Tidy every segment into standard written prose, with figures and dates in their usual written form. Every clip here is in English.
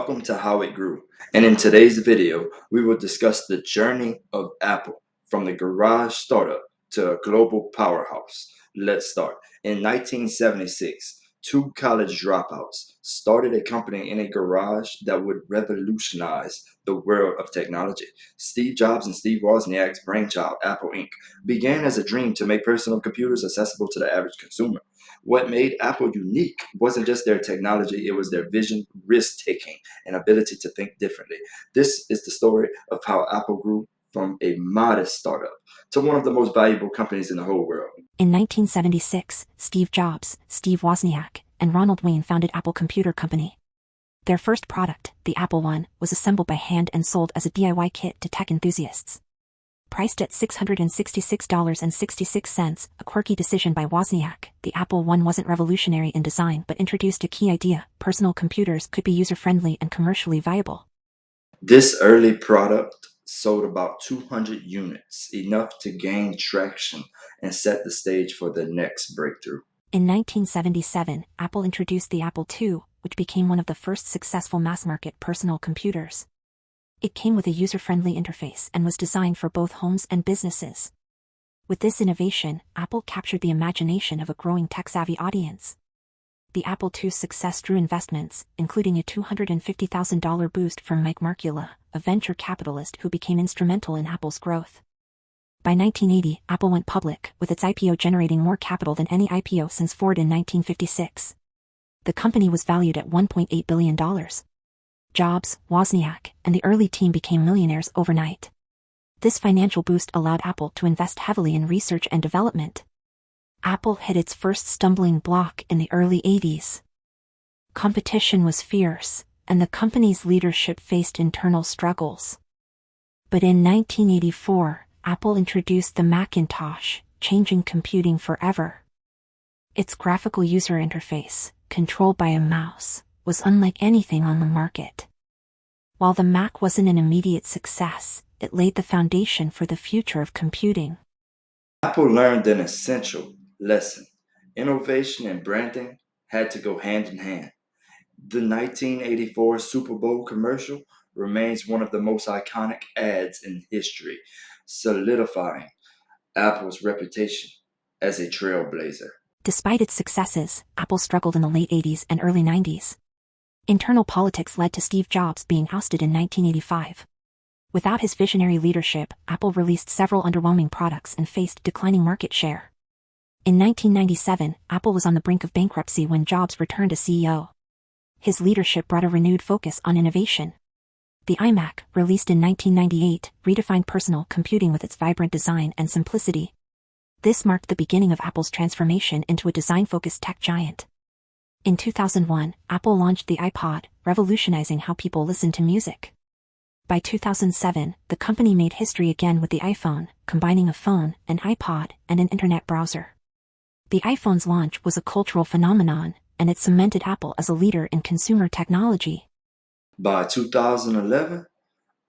welcome to How It Grew. And in today's video, we will discuss the journey of Apple from the garage startup to a global powerhouse. Let's start. In 1976, two college dropouts started a company in a garage that would revolutionize the world of technology. Steve Jobs and Steve Wozniak's brainchild, Apple Inc., began as a dream to make personal computers accessible to the average consumer. What made Apple unique wasn't just their technology, it was their vision, risk taking, and ability to think differently. This is the story of how Apple grew from a modest startup to one of the most valuable companies in the whole world. In 1976, Steve Jobs, Steve Wozniak, and Ronald Wayne founded Apple Computer Company. Their first product, the Apple I, was assembled by hand and sold as a DIY kit to tech enthusiasts. Priced at $666.66, a quirky decision by Wozniak, the Apple I wasn't revolutionary in design but introduced a key idea: personal computers could be user-friendly and commercially viable. This early product sold about 200 units, enough to gain traction and set the stage for the next breakthrough. In 1977, Apple introduced the Apple II, which became one of the first successful mass-market personal computers. It came with a user-friendly interface and was designed for both homes and businesses. With this innovation, Apple captured the imagination of a growing tech-savvy audience. The Apple II's success drew investments, including a $250,000 boost from Mike Markula, a venture capitalist who became instrumental in Apple's growth. By 1980, Apple went public, with its IPO generating more capital than any IPO since Ford in 1956. The company was valued at $1.8 billion. Jobs, Wozniak, and the early team became millionaires overnight. This financial boost allowed Apple to invest heavily in research and development. Apple hit its first stumbling block in the early 80s. Competition was fierce, and the company's leadership faced internal struggles. But in 1984, Apple introduced the Macintosh, changing computing forever. Its graphical user interface, controlled by a mouse, was unlike anything on the market. While the Mac wasn't an immediate success, it laid the foundation for the future of computing. Apple learned an essential lesson. Innovation and branding had to go hand in hand. The 1984 Super Bowl commercial remains one of the most iconic ads in history, solidifying Apple's reputation as a trailblazer. Despite its successes, Apple struggled in the late 80s and early 90s. Internal politics led to Steve Jobs being ousted in 1985. Without his visionary leadership, Apple released several underwhelming products and faced declining market share. In 1997, Apple was on the brink of bankruptcy when Jobs returned as CEO. His leadership brought a renewed focus on innovation. The iMac, released in 1998, redefined personal computing with its vibrant design and simplicity. This marked the beginning of Apple's transformation into a design-focused tech giant. In 2001, Apple launched the iPod, revolutionizing how people listen to music. By 2007, the company made history again with the iPhone, combining a phone, an iPod, and an internet browser. The iPhone's launch was a cultural phenomenon, and it cemented Apple as a leader in consumer technology. By 2011,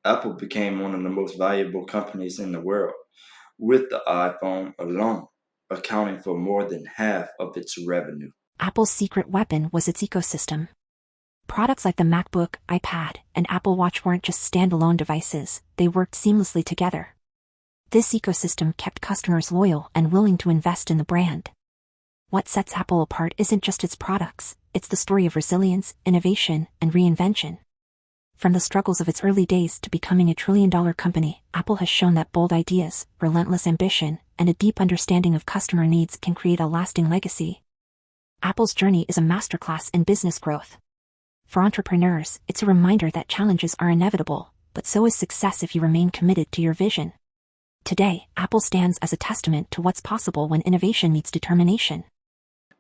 Apple became one of the most valuable companies in the world, with the iPhone alone accounting for more than half of its revenue. Apple's secret weapon was its ecosystem. Products like the MacBook, iPad, and Apple Watch weren't just standalone devices, they worked seamlessly together. This ecosystem kept customers loyal and willing to invest in the brand. What sets Apple apart isn't just its products, it's the story of resilience, innovation, and reinvention. From the struggles of its early days to becoming a trillion-dollar company, Apple has shown that bold ideas, relentless ambition, and a deep understanding of customer needs can create a lasting legacy. Apple's journey is a masterclass in business growth. For entrepreneurs, it's a reminder that challenges are inevitable, but so is success if you remain committed to your vision. Today, Apple stands as a testament to what's possible when innovation meets determination.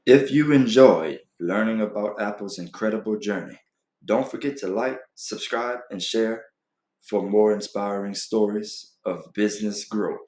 If you enjoyed learning about Apple's incredible journey, don't forget to like, subscribe, and share for more inspiring stories of business growth.